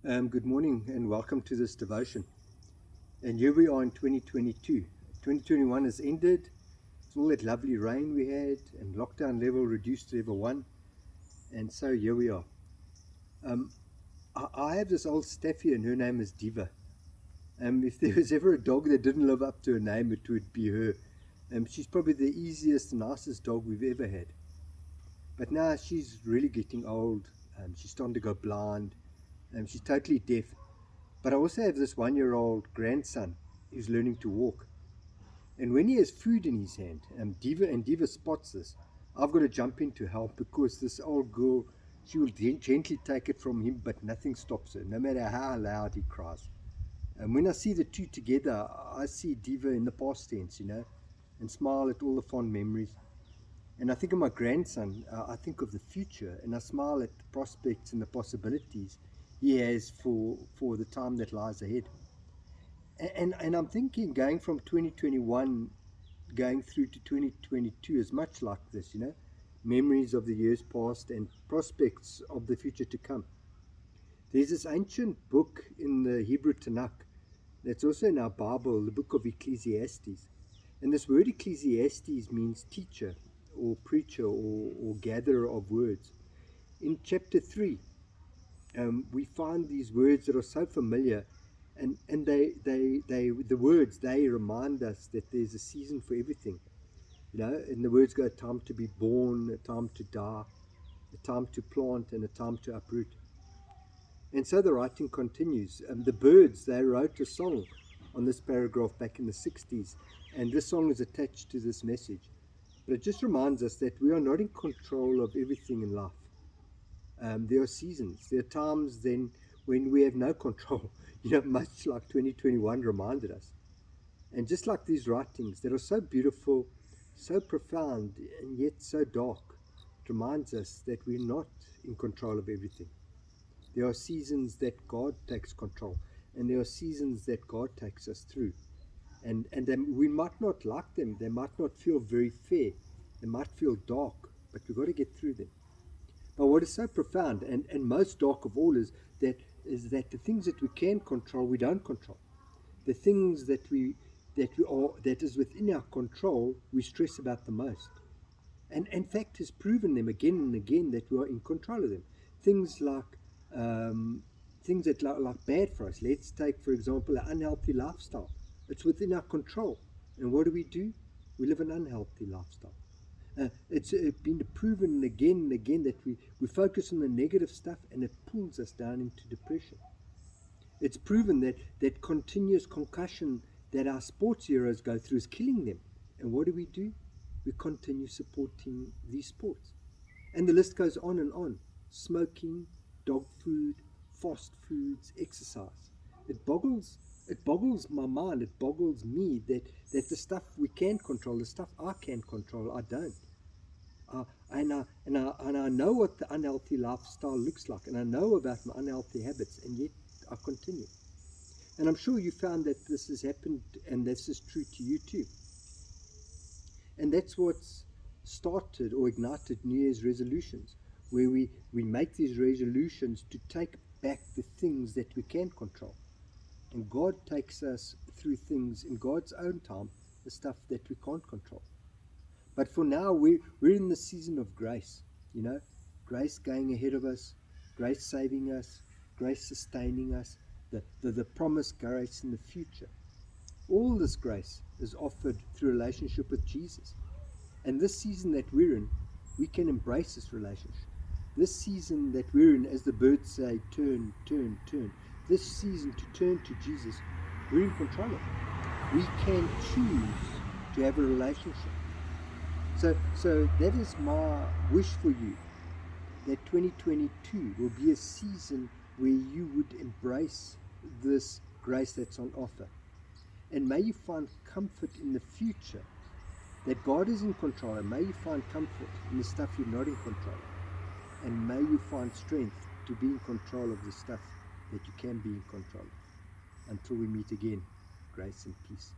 Good morning and welcome to this devotion. And here we are in 2022. 2021 has ended. It's all that lovely rain we had and lockdown level reduced to level 1. And so here we are. I have this old staffy and her name is Diva. If there was ever a dog that didn't live up to her name, it would be her. She's probably the easiest, nicest dog we've ever had. But now she's really getting old. She's starting to go blind. She's totally deaf. But I also have this 1-year-old grandson who's learning to walk. And when he has food in his hand, Diva spots this, I've got to jump in to help because this old girl, she will gently take it from him, but nothing stops her, no matter how loud he cries. And when I see the two together, I see Diva in the past tense, and smile at all the fond memories. And I think of my grandson, I think of the future, and I smile at the prospects and the possibilities he has for the time that lies ahead. And I'm thinking going from 2021 going through to 2022 is much like this, memories of the years past and prospects of the future to come. There's this ancient book in the Hebrew Tanakh that's also in our Bible, the book of Ecclesiastes. And this word Ecclesiastes means teacher or preacher or gatherer of words. In chapter 3, we find these words that are so familiar, and the words, they remind us that there's a season for everything. And the words go, a time to be born, a time to die, a time to plant, and a time to uproot. And so the writing continues. The Birds, they wrote a song on this paragraph back in the 60s, and this song is attached to this message. But it just reminds us that we are not in control of everything in life. There are seasons. There are times then when we have no control, much like 2021 reminded us. And just like these writings that are so beautiful, so profound, and yet so dark, it reminds us that we're not in control of everything. There are seasons that God takes control, and there are seasons that God takes us through. And then we might not like them. They might not feel very fair. They might feel dark, but we've got to get through them. But what is so profound and most dark of all is that the things that we can control, we don't control. The things that is within our control, we stress about the most. And in fact has proven them again and again that we are in control of them. Things like things that like bad for us. Let's take, for example, an unhealthy lifestyle. It's within our control. And what do? We live an unhealthy lifestyle. It's been proven again and again that we focus on the negative stuff and it pulls us down into depression. It's proven that continuous concussion that our sports heroes go through is killing them. And what do? We continue supporting these sports. And the list goes on and on. Smoking, dog food, fast foods, exercise. It boggles my mind, it boggles me that the stuff we can control, the stuff I can control, I don't. And I know what the unhealthy lifestyle looks like, and I know about my unhealthy habits, and yet I continue. And I'm sure you found that this has happened, and this is true to you too. And that's what's started or ignited New Year's resolutions, where we make these resolutions to take back the things that we can control. And God takes us through things in God's own time, the stuff that we can't control. But for now, we're in the season of grace, grace going ahead of us, grace saving us, grace sustaining us, the promised grace in the future. All this grace is offered through relationship with Jesus. And this season that we're in, we can embrace this relationship. This season that we're in, as the birds say, turn, turn, turn. This season to turn to Jesus, we're in control of it. We can choose to have a relationship. So that is my wish for you, that 2022 will be a season where you would embrace this grace that's on offer. And may you find comfort in the future, that God is in control, and may you find comfort in the stuff you're not in control of. And may you find strength to be in control of the stuff that you can be in control of. Until we meet again, grace and peace.